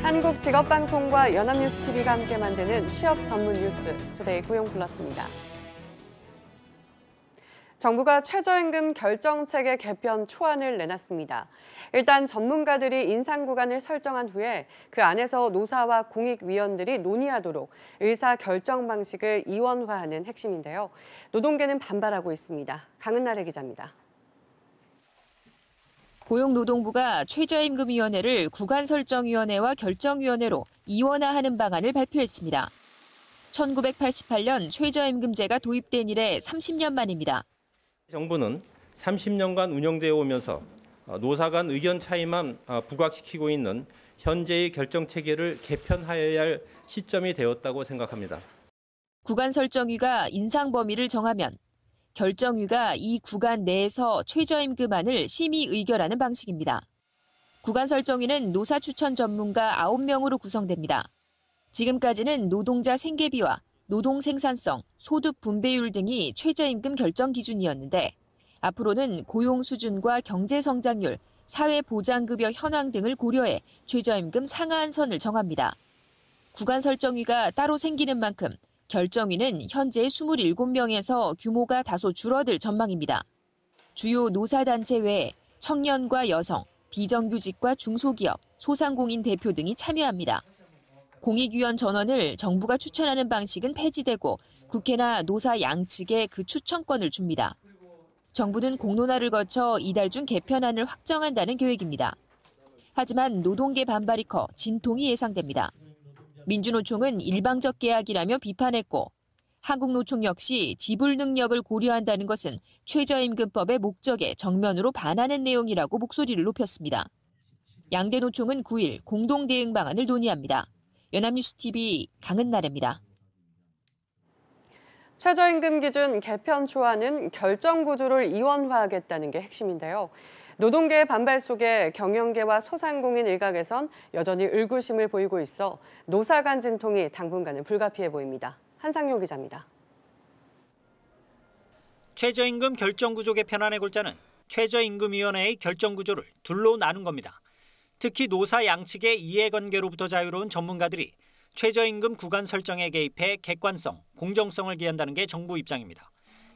한국직업방송과 연합뉴스TV가 함께 만드는 취업 전문 뉴스, 투데이 고용플러스입니다. 정부가 최저임금 결정체계 개편 초안을 내놨습니다. 일단 전문가들이 인상 구간을 설정한 후에 그 안에서 노사와 공익위원들이 논의하도록 의사결정 방식을 이원화하는 핵심인데요. 노동계는 반발하고 있습니다. 강은나래 기자입니다. 고용노동부가 최저임금위원회를 구간설정위원회와 결정위원회로 이원화하는 방안을 발표했습니다. 1988년 최저임금제가 도입된 이래 30년 만입니다. 정부는 30년간 운영되어 오면서 노사 간 의견 차이만 부각시키고 있는 현재의 결정 체계를 개편하여야 할 시점이 되었다고 생각합니다. 구간설정위가 인상 범위를 정하면 결정위가 이 구간 내에서 최저임금안을 심의 의결하는 방식입니다. 구간설정위는 노사 추천 전문가 9명으로 구성됩니다. 지금까지는 노동자 생계비와 노동 생산성, 소득 분배율 등이 최저임금 결정 기준이었는데 앞으로는 고용 수준과 경제 성장률, 사회 보장급여 현황 등을 고려해 최저임금 상하한 선을 정합니다. 구간설정위가 따로 생기는 만큼 결정위는 현재 27명에서 규모가 다소 줄어들 전망입니다. 주요 노사단체 외에 청년과 여성, 비정규직과 중소기업, 소상공인 대표 등이 참여합니다. 공익위원 전원을 정부가 추천하는 방식은 폐지되고 국회나 노사 양측에 그 추천권을 줍니다. 정부는 공론화를 거쳐 이달 중 개편안을 확정한다는 계획입니다. 하지만 노동계 반발이 커 진통이 예상됩니다. 민주노총은 일방적 계약이라며 비판했고 한국노총 역시 지불 능력을 고려한다는 것은 최저임금법의 목적에 정면으로 반하는 내용이라고 목소리를 높였습니다. 양대 노총은 9일 공동 대응 방안을 논의합니다. 연합뉴스TV 강은나래입니다. 최저임금 기준 개편 초안은 결정 구조를 이원화하겠다는 게 핵심인데요. 노동계의 반발 속에 경영계와 소상공인 일각에선 여전히 의구심을 보이고 있어 노사 간 진통이 당분간은 불가피해 보입니다. 한상용 기자입니다. 최저임금 결정구조 개편안의 골자는 최저임금위원회의 결정구조를 둘로 나눈 겁니다. 특히 노사 양측의 이해관계로부터 자유로운 전문가들이 최저임금 구간 설정에 개입해 객관성, 공정성을 기한다는 게 정부 입장입니다.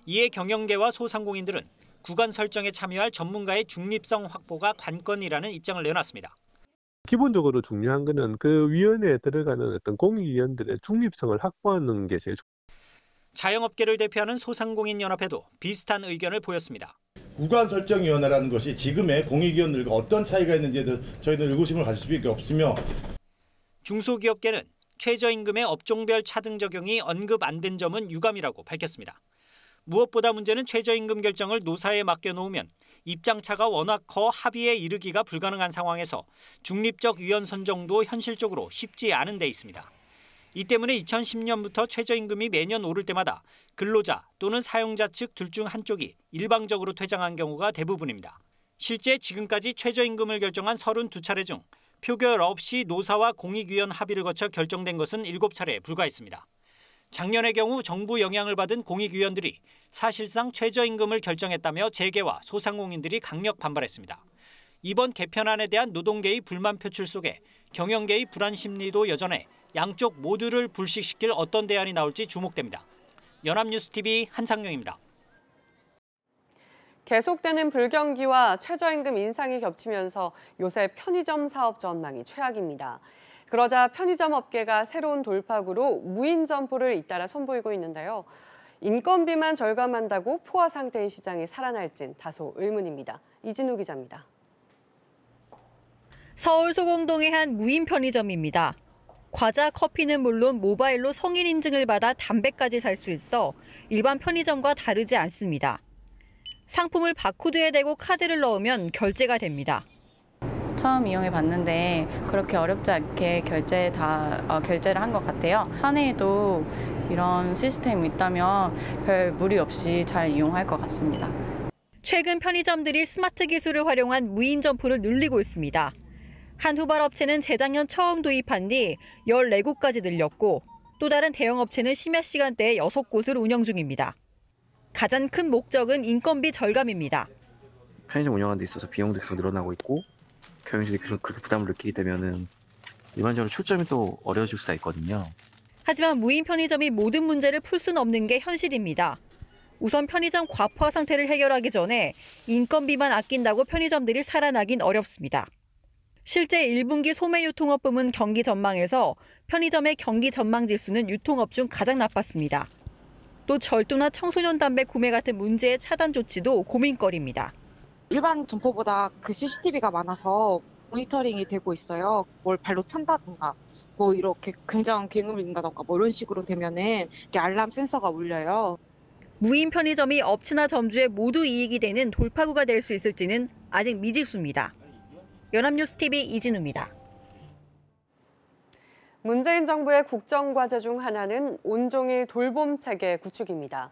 이에 경영계와 소상공인들은 구간 설정에 참여할 전문가의 중립성 확보가 관건이라는 입장을 내놨습니다. 기본적으로 중요한 것은 그 위원회에 들어가는 어떤 공익위원들의 중립성을 확보하는 게 제일 중요합니다. 자영업계를 대표하는 소상공인연합회도 비슷한 의견을 보였습니다. 구간설정위원회라는 것이 지금의 공익위원들과 어떤 차이가 있는지에 대해서 저희는 의구심을 가질 수밖에 없으며 중소기업계는 최저임금의 업종별 차등 적용이 언급 안 된 점은 유감이라고 밝혔습니다. 무엇보다 문제는 최저임금 결정을 노사에 맡겨놓으면 입장차가 워낙 커 합의에 이르기가 불가능한 상황에서 중립적 위원 선정도 현실적으로 쉽지 않은 데 있습니다. 이 때문에 2010년부터 최저임금이 매년 오를 때마다 근로자 또는 사용자 측 둘 중 한쪽이 일방적으로 퇴장한 경우가 대부분입니다. 실제 지금까지 최저임금을 결정한 32차례 중 표결 없이 노사와 공익위원 합의를 거쳐 결정된 것은 7차례에 불과했습니다. 작년의 경우 정부 영향을 받은 공익위원들이 사실상 최저임금을 결정했다며 재계와 소상공인들이 강력 반발했습니다. 이번 개편안에 대한 노동계의 불만 표출 속에 경영계의 불안 심리도 여전해 양쪽 모두를 불식시킬 어떤 대안이 나올지 주목됩니다. 연합뉴스TV 한상용입니다. 계속되는 불경기와 최저임금 인상이 겹치면서 요새 편의점 사업 전망이 최악입니다. 그러자 편의점 업계가 새로운 돌파구로 무인 점포를 잇따라 선보이고 있는데요. 인건비만 절감한다고 포화 상태인 시장이 살아날진 다소 의문입니다. 이진우 기자입니다. 서울 소공동의 한 무인 편의점입니다. 과자, 커피는 물론 모바일로 성인 인증을 받아 담배까지 살 수 있어 일반 편의점과 다르지 않습니다. 상품을 바코드에 대고 카드를 넣으면 결제가 됩니다. 처음 이용해 봤는데 그렇게 어렵지 않게 결제를 한 것 같아요. 사내에도 이런 시스템이 있다면 별 무리 없이 잘 이용할 것 같습니다. 최근 편의점들이 스마트 기술을 활용한 무인 점포를 늘리고 있습니다. 한 후발업체는 재작년 처음 도입한 뒤 14곳까지 늘렸고 또 다른 대형업체는 심야 시간대에 6곳을 운영 중입니다. 가장 큰 목적은 인건비 절감입니다. 편의점 운영하는 데 있어서 비용도 계속 늘어나고 있고 경영진이 계속 그렇게 부담을 느끼게 되면은 일반적으로 출점이 또 어려워질 수가 있거든요. 하지만 무인 편의점이 모든 문제를 풀 수는 없는 게 현실입니다. 우선 편의점 과포화 상태를 해결하기 전에 인건비만 아낀다고 편의점들이 살아나긴 어렵습니다. 실제 1분기 소매유통업 부문 경기 전망에서 편의점의 경기 전망 지수는 유통업 중 가장 나빴습니다. 또 절도나 청소년 담배 구매 같은 문제의 차단 조치도 고민거리입니다. 일반 점포보다 그 CCTV가 많아서 모니터링이 되고 있어요. 뭘 발로 찬다든가 뭐 이렇게 굉장한 굉음을 읽는다든가 뭐 이런 식으로 되면은 이렇게 알람 센서가 울려요. 무인 편의점이 업체나 점주에 모두 이익이 되는 돌파구가 될 수 있을지는 아직 미지수입니다. 연합뉴스TV 이진우입니다. 문재인 정부의 국정과제 중 하나는 온종일 돌봄 체계 구축입니다.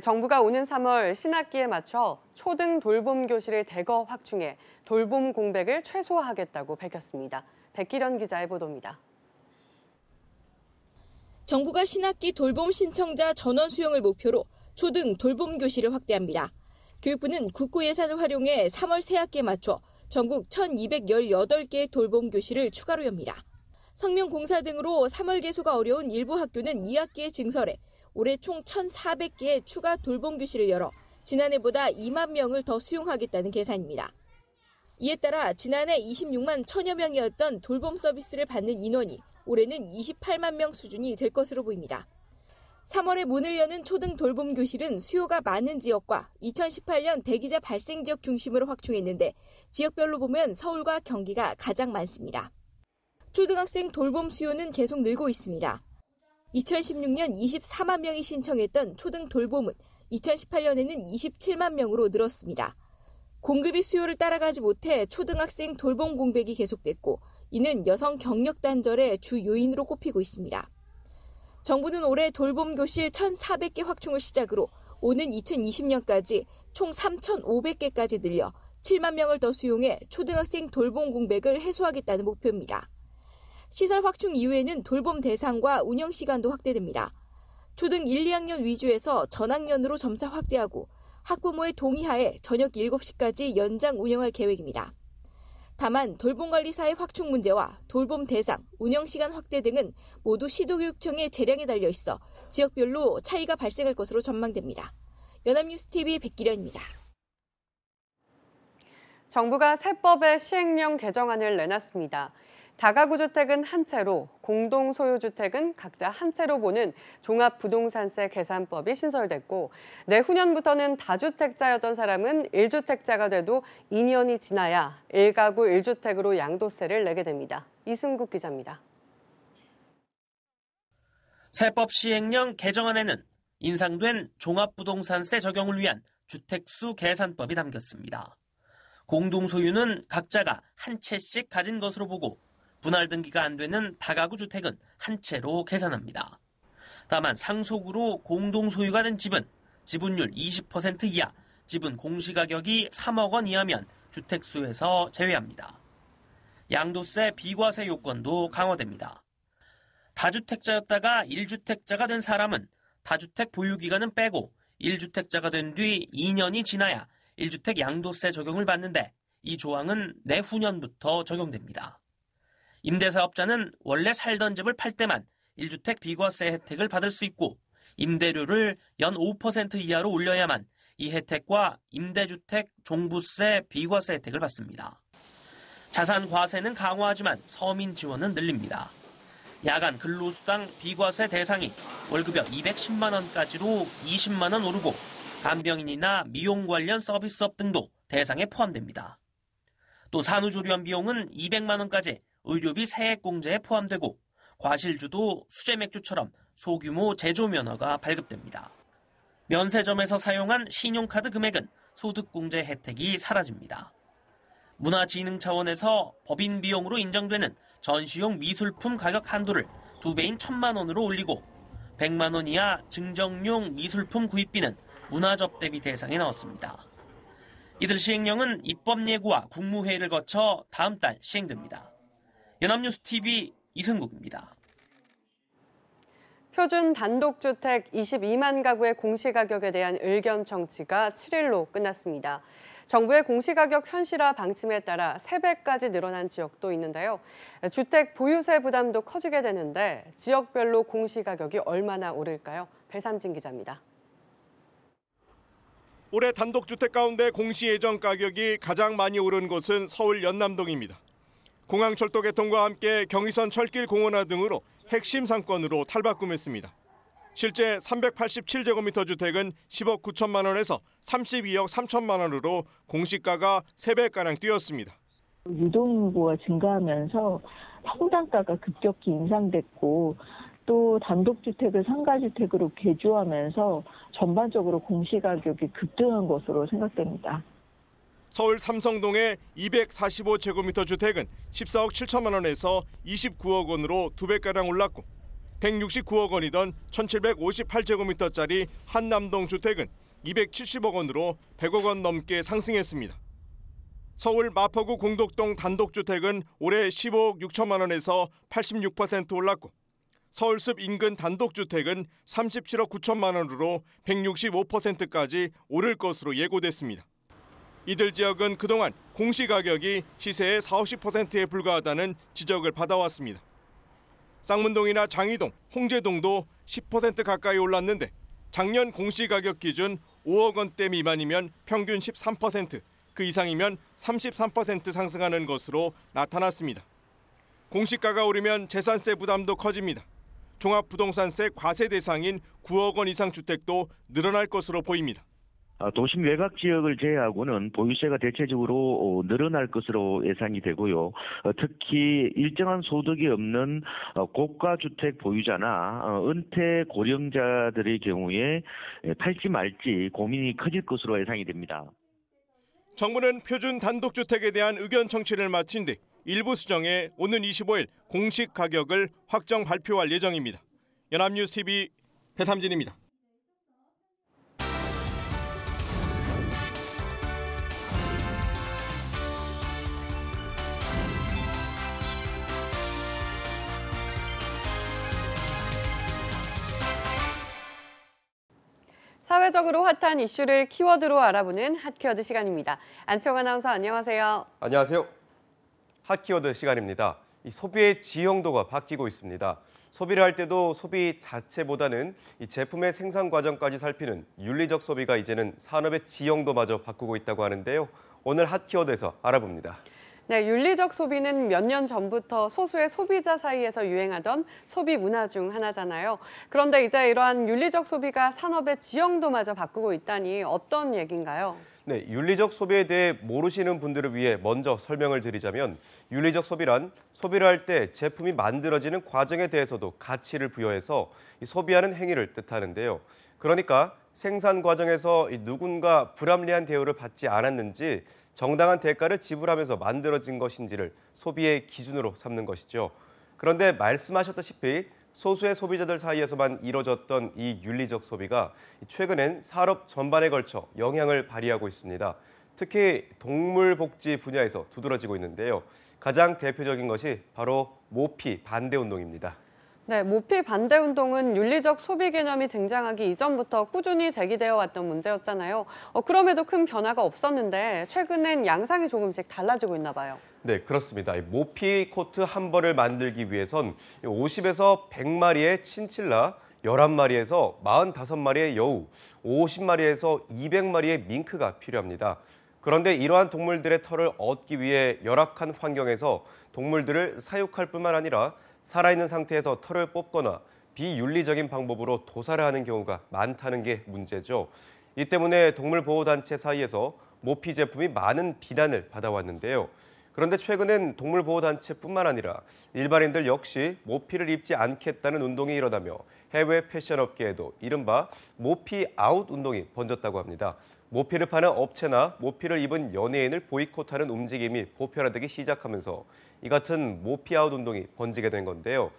정부가 오는 3월 신학기에 맞춰 초등 돌봄 교실을 대거 확충해 돌봄 공백을 최소화하겠다고 밝혔습니다. 백기련 기자의 보도입니다. 정부가 신학기 돌봄 신청자 전원 수용을 목표로 초등 돌봄 교실을 확대합니다. 교육부는 국고 예산을 활용해 3월 새학기에 맞춰 전국 1,218개의 돌봄 교실을 추가로 엽니다. 성명공사 등으로 3월 개소가 어려운 일부 학교는 2학기에 증설해 올해 총 1,400개의 추가 돌봄 교실을 열어 지난해보다 2만 명을 더 수용하겠다는 계산입니다. 이에 따라 지난해 26만 1천여 명이었던 돌봄 서비스를 받는 인원이 올해는 28만 명 수준이 될 것으로 보입니다. 3월에 문을 여는 초등 돌봄 교실은 수요가 많은 지역과 2018년 대기자 발생 지역 중심으로 확충했는데 지역별로 보면 서울과 경기가 가장 많습니다. 초등학생 돌봄 수요는 계속 늘고 있습니다. 2016년 24만 명이 신청했던 초등 돌봄은 2018년에는 27만 명으로 늘었습니다. 공급이 수요를 따라가지 못해 초등학생 돌봄 공백이 계속됐고 이는 여성 경력 단절의 주 요인으로 꼽히고 있습니다. 정부는 올해 돌봄 교실 1,400개 확충을 시작으로 오는 2020년까지 총 3,500개까지 늘려 7만 명을 더 수용해 초등학생 돌봄 공백을 해소하겠다는 목표입니다. 시설 확충 이후에는 돌봄 대상과 운영 시간도 확대됩니다. 초등 1, 2학년 위주에서 전학년으로 점차 확대하고 학부모의 동의하에 저녁 7시까지 연장 운영할 계획입니다. 다만 돌봄관리사의 확충 문제와 돌봄 대상, 운영시간 확대 등은 모두 시도교육청의 재량에 달려 있어 지역별로 차이가 발생할 것으로 전망됩니다. 연합뉴스TV 백기련입니다. 정부가 세법의 시행령 개정안을 내놨습니다. 다가구 주택은 한 채로, 공동 소유 주택은 각자 한 채로 보는 종합부동산세 계산법이 신설됐고 내후년부터는 다주택자였던 사람은 1주택자가 돼도 2년이 지나야 1가구 1주택으로 양도세를 내게 됩니다. 이승국 기자입니다. 세법 시행령 개정안에는 인상된 종합부동산세 적용을 위한 주택수 계산법이 담겼습니다. 공동 소유는 각자가 한 채씩 가진 것으로 보고 분할 등기가 안 되는 다가구 주택은 한 채로 계산합니다. 다만 상속으로 공동 소유가 된 집은 지분율 20% 이하, 집은 공시가격이 3억 원 이하면 주택수에서 제외합니다. 양도세 비과세 요건도 강화됩니다. 다주택자였다가 1주택자가 된 사람은 다주택 보유기간은 빼고 1주택자가 된 뒤 2년이 지나야 1주택 양도세 적용을 받는데 이 조항은 내후년부터 적용됩니다. 임대사업자는 원래 살던 집을 팔 때만 1주택 비과세 혜택을 받을 수 있고 임대료를 연 5% 이하로 올려야만 이 혜택과 임대주택 종부세 비과세 혜택을 받습니다. 자산 과세는 강화하지만 서민 지원은 늘립니다. 야간 근로수당 비과세 대상이 월급여 210만 원까지로 20만 원 오르고 간병인이나 미용 관련 서비스업 등도 대상에 포함됩니다. 또 산후조리원 비용은 200만 원까지 의료비 세액공제에 포함되고 과실주도 수제맥주처럼 소규모 제조면허가 발급됩니다. 면세점에서 사용한 신용카드 금액은 소득공제 혜택이 사라집니다. 문화진흥 차원에서 법인 비용으로 인정되는 전시용 미술품 가격 한도를 2배인 1,000만 원으로 올리고 100만 원 이하 증정용 미술품 구입비는 문화접대비 대상에 넣었습니다. 이들 시행령은 입법 예고와 국무회의를 거쳐 다음 달 시행됩니다. 연합뉴스TV 이승국입니다. 표준 단독주택 22만 가구의 공시가격에 대한 의견 청취가 7일로 끝났습니다. 정부의 공시가격 현실화 방침에 따라 3배까지 늘어난 지역도 있는데요. 주택 보유세 부담도 커지게 되는데 지역별로 공시가격이 얼마나 오를까요? 배삼진 기자입니다. 올해 단독주택 가운데 공시 예정 가격이 가장 많이 오른 곳은 서울 연남동입니다. 공항철도 개통과 함께 경의선 철길 공원화 등으로 핵심 상권으로 탈바꿈했습니다. 실제 387제곱미터 주택은 10억 9천만 원에서 32억 3천만 원으로 공시가가 3배가량 뛰었습니다. 유동인구가 증가하면서 평당가가 급격히 인상됐고 또 단독주택을 상가주택으로 개조하면서 전반적으로 공시가격이 급등한 것으로 생각됩니다. 서울 삼성동의 245제곱미터 주택은 14억 7천만 원에서 29억 원으로 2배가량 올랐고 169억 원이던 1758제곱미터짜리 한남동 주택은 270억 원으로 100억 원 넘게 상승했습니다. 서울 마포구 공덕동 단독주택은 올해 15억 6천만 원에서 86% 올랐고 서울숲 인근 단독주택은 37억 9천만 원으로 165%까지 오를 것으로 예고됐습니다. 이들 지역은 그동안 공시가격이 시세의 40, 50%에 불과하다는 지적을 받아왔습니다. 쌍문동이나 장이동, 홍제동도 10% 가까이 올랐는데 작년 공시가격 기준 5억 원대 미만이면 평균 13%, 그 이상이면 33% 상승하는 것으로 나타났습니다. 공시가가 오르면 재산세 부담도 커집니다. 종합부동산세 과세 대상인 9억 원 이상 주택도 늘어날 것으로 보입니다. 도심 외곽 지역을 제외하고는 보유세가 대체적으로 늘어날 것으로 예상이 되고요. 특히 일정한 소득이 없는 고가 주택 보유자나 은퇴 고령자들의 경우에 팔지 말지 고민이 커질 것으로 예상이 됩니다. 정부는 표준 단독주택에 대한 의견 청취를 마친 뒤 일부 수정에 오는 25일 공식 가격을 확정 발표할 예정입니다. 연합뉴스TV 배삼진입니다. 사회적으로 핫한 이슈를 키워드로 알아보는 핫키워드 시간입니다. 안치홍 아나운서 안녕하세요. 안녕하세요. 핫키워드 시간입니다. 이 소비의 지형도가 바뀌고 있습니다. 소비를 할 때도 소비 자체보다는 이 제품의 생산 과정까지 살피는 윤리적 소비가 이제는 산업의 지형도마저 바꾸고 있다고 하는데요. 오늘 핫키워드에서 알아봅니다. 네, 윤리적 소비는 몇 년 전부터 소수의 소비자 사이에서 유행하던 소비 문화 중 하나잖아요. 그런데 이제 이러한 윤리적 소비가 산업의 지형도마저 바꾸고 있다니 어떤 얘기인가요? 네, 윤리적 소비에 대해 모르시는 분들을 위해 먼저 설명을 드리자면 윤리적 소비란 소비를 할 때 제품이 만들어지는 과정에 대해서도 가치를 부여해서 소비하는 행위를 뜻하는데요. 그러니까 생산 과정에서 누군가 불합리한 대우를 받지 않았는지 정당한 대가를 지불하면서 만들어진 것인지를 소비의 기준으로 삼는 것이죠. 그런데 말씀하셨다시피 소수의 소비자들 사이에서만 이뤄졌던 이 윤리적 소비가 최근엔 산업 전반에 걸쳐 영향을 발휘하고 있습니다. 특히 동물 복지 분야에서 두드러지고 있는데요. 가장 대표적인 것이 바로 모피 반대 운동입니다. 네, 모피 반대 운동은 윤리적 소비 개념이 등장하기 이전부터 꾸준히 제기되어 왔던 문제였잖아요. 그럼에도 큰 변화가 없었는데 최근엔 양상이 조금씩 달라지고 있나 봐요. 네, 그렇습니다. 모피 코트 한 벌을 만들기 위해선 50에서 100마리의 친칠라, 11마리에서 45마리의 여우, 50마리에서 200마리의 밍크가 필요합니다. 그런데 이러한 동물들의 털을 얻기 위해 열악한 환경에서 동물들을 사육할 뿐만 아니라 살아있는 상태에서 털을 뽑거나 비윤리적인 방법으로 도살을 하는 경우가 많다는 게 문제죠. 이 때문에 동물보호단체 사이에서 모피 제품이 많은 비난을 받아왔는데요. 그런데 최근엔 동물보호단체뿐만 아니라 일반인들 역시 모피를 입지 않겠다는 운동이 일어나며 해외 패션업계에도 이른바 모피 아웃 운동이 번졌다고 합니다. 모피를 파는 업체나 모피를 입은 연예인을 보이콧하는 움직임이 보편화되기 시작하면서 이 같은 모피 아웃 운동이 번지게 된 건데요.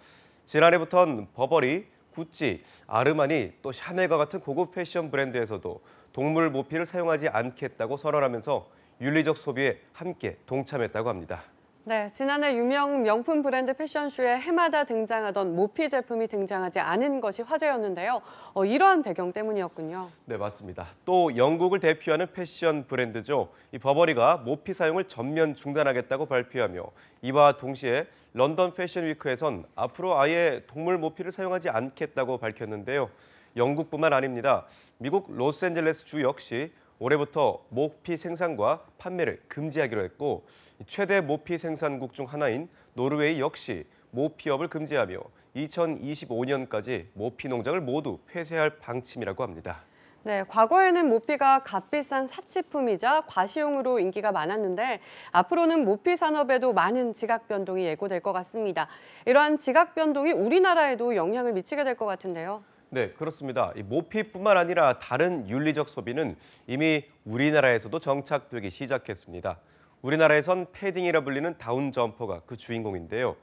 지난해부터는 버버리, 구찌, 아르마니, 또 샤넬과 같은 고급 패션 브랜드에서도 동물 모피를 사용하지 않겠다고 선언하면서 윤리적 소비에 함께 동참했다고 합니다. 네, 지난해 유명 명품 브랜드 패션쇼에 해마다 등장하던 모피 제품이 등장하지 않은 것이 화제였는데요. 이러한 배경 때문이었군요. 네, 맞습니다. 또 영국을 대표하는 패션 브랜드죠. 이 버버리가 모피 사용을 전면 중단하겠다고 발표하며 이와 동시에 런던 패션 위크에선 앞으로 아예 동물 모피를 사용하지 않겠다고 밝혔는데요. 영국뿐만 아닙니다. 미국 로스앤젤레스 주 역시 올해부터 모피 생산과 판매를 금지하기로 했고 최대 모피 생산국 중 하나인 노르웨이 역시 모피업을 금지하며 2025년까지 모피 농장을 모두 폐쇄할 방침이라고 합니다. 네, 과거에는 모피가 값비싼 사치품이자 과시용으로 인기가 많았는데 앞으로는 모피 산업에도 많은 지각 변동이 예고될 것 같습니다. 이러한 지각 변동이 우리나라에도 영향을 미치게 될 것 같은데요. 네, 그렇습니다. 이 모피뿐만 아니라 다른 윤리적 소비는 이미 우리나라에서도 정착되기 시작했습니다. 우리나라에선 패딩이라 불리는 다운 점퍼가 그 주인공인데요.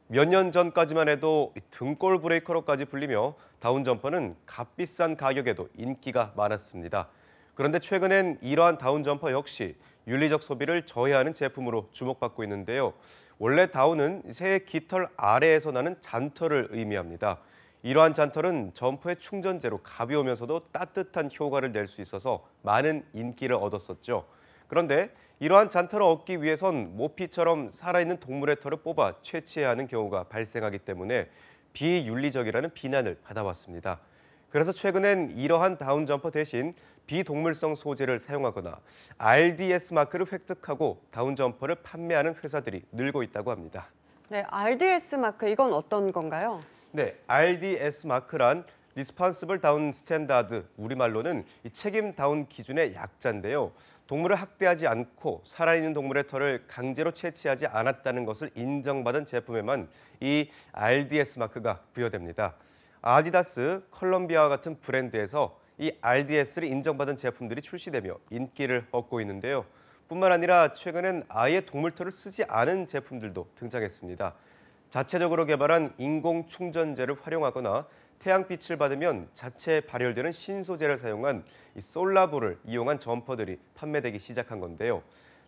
몇 년 전까지만 해도 등골 브레이커로까지 불리며 다운 점퍼는 값비싼 가격에도 인기가 많았습니다. 그런데 최근엔 이러한 다운 점퍼 역시 윤리적 소비를 저해하는 제품으로 주목받고 있는데요. 원래 다운은 새의 깃털 아래에서 나는 잔털을 의미합니다. 이러한 잔털은 점퍼의 충전재로 가벼우면서도 따뜻한 효과를 낼 수 있어서 많은 인기를 얻었었죠. 그런데 이러한 잔털을 얻기 위해선 모피처럼 살아있는 동물의 털을 뽑아 채취해야 하는 경우가 발생하기 때문에 비윤리적이라는 비난을 받아왔습니다. 그래서 최근엔 이러한 다운 점퍼 대신 비동물성 소재를 사용하거나 RDS 마크를 획득하고 다운 점퍼를 판매하는 회사들이 늘고 있다고 합니다. 네, RDS 마크 이건 어떤 건가요? 네, RDS 마크란 리스폰시블 다운 스탠다드, 우리말로는 이 책임 다운 기준의 약자인데요. 동물을 학대하지 않고 살아있는 동물의 털을 강제로 채취하지 않았다는 것을 인정받은 제품에만 이 RDS 마크가 부여됩니다. 아디다스, 컬럼비아와 같은 브랜드에서 이 RDS를 인정받은 제품들이 출시되며 인기를 얻고 있는데요. 뿐만 아니라 최근엔 아예 동물 털을 쓰지 않은 제품들도 등장했습니다. 자체적으로 개발한 인공 충전재를 활용하거나 태양빛을 받으면 자체 발열되는 신소재를 사용한 이 솔라볼을 이용한 점퍼들이 판매되기 시작한 건데요.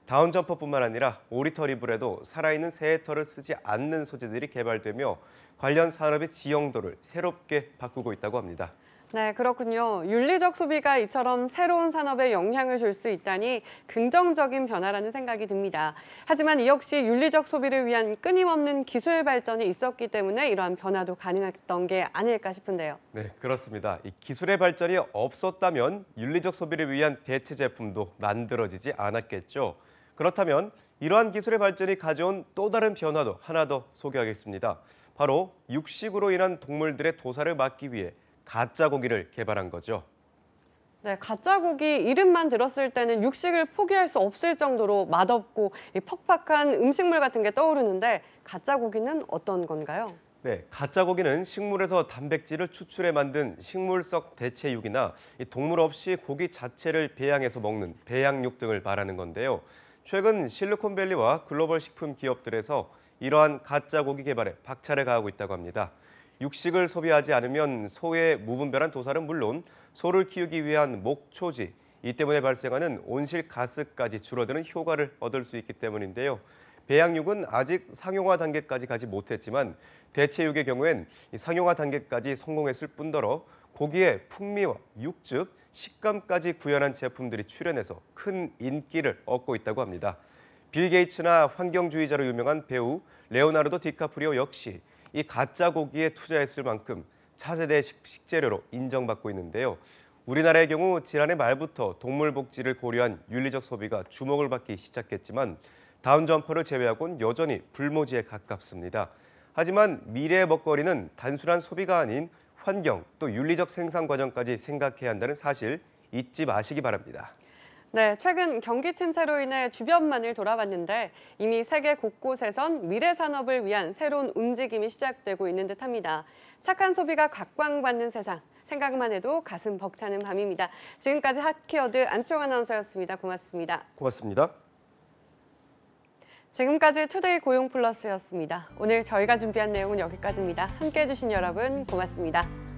다운 점퍼뿐만 아니라 오리털이불에도 살아있는 새의 털을 쓰지 않는 소재들이 개발되며 관련 산업의 지형도를 새롭게 바꾸고 있다고 합니다. 네, 그렇군요. 윤리적 소비가 이처럼 새로운 산업에 영향을 줄 수 있다니 긍정적인 변화라는 생각이 듭니다. 하지만 이 역시 윤리적 소비를 위한 끊임없는 기술 발전이 있었기 때문에 이러한 변화도 가능했던 게 아닐까 싶은데요. 네, 그렇습니다. 이 기술의 발전이 없었다면 윤리적 소비를 위한 대체 제품도 만들어지지 않았겠죠. 그렇다면 이러한 기술의 발전이 가져온 또 다른 변화도 하나 더 소개하겠습니다. 바로 육식으로 인한 동물들의 도살을 막기 위해 가짜 고기를 개발한 거죠. 네, 가짜 고기 이름만 들었을 때는 육식을 포기할 수 없을 정도로 맛없고 퍽퍽한 음식물 같은 게 떠오르는데 가짜 고기는 어떤 건가요? 네, 가짜 고기는 식물에서 단백질을 추출해 만든 식물성 대체육이나 동물 없이 고기 자체를 배양해서 먹는 배양육 등을 말하는 건데요. 최근 실리콘밸리와 글로벌 식품 기업들에서 이러한 가짜 고기 개발에 박차를 가하고 있다고 합니다. 육식을 소비하지 않으면 소의 무분별한 도살은 물론 소를 키우기 위한 목초지, 이 때문에 발생하는 온실가스까지 줄어드는 효과를 얻을 수 있기 때문인데요. 배양육은 아직 상용화 단계까지 가지 못했지만 대체육의 경우엔 상용화 단계까지 성공했을 뿐더러 고기의 풍미와 육즙, 식감까지 구현한 제품들이 출현해서 큰 인기를 얻고 있다고 합니다. 빌 게이츠나 환경주의자로 유명한 배우 레오나르도 디카프리오 역시 이 가짜 고기에 투자했을 만큼 차세대 식재료로 인정받고 있는데요. 우리나라의 경우 지난해 말부터 동물 복지를 고려한 윤리적 소비가 주목을 받기 시작했지만 다운 점퍼를 제외하고는 여전히 불모지에 가깝습니다. 하지만 미래의 먹거리는 단순한 소비가 아닌 환경 또 윤리적 생산 과정까지 생각해야 한다는 사실 잊지 마시기 바랍니다. 네, 최근 경기 침체로 인해 주변만을 돌아봤는데 이미 세계 곳곳에선 미래 산업을 위한 새로운 움직임이 시작되고 있는 듯합니다. 착한 소비가 각광받는 세상, 생각만 해도 가슴 벅차는 밤입니다. 지금까지 핫키워드 안치홍 아나운서였습니다. 고맙습니다. 고맙습니다. 지금까지 투데이 고용 플러스였습니다. 오늘 저희가 준비한 내용은 여기까지입니다. 함께해 주신 여러분 고맙습니다.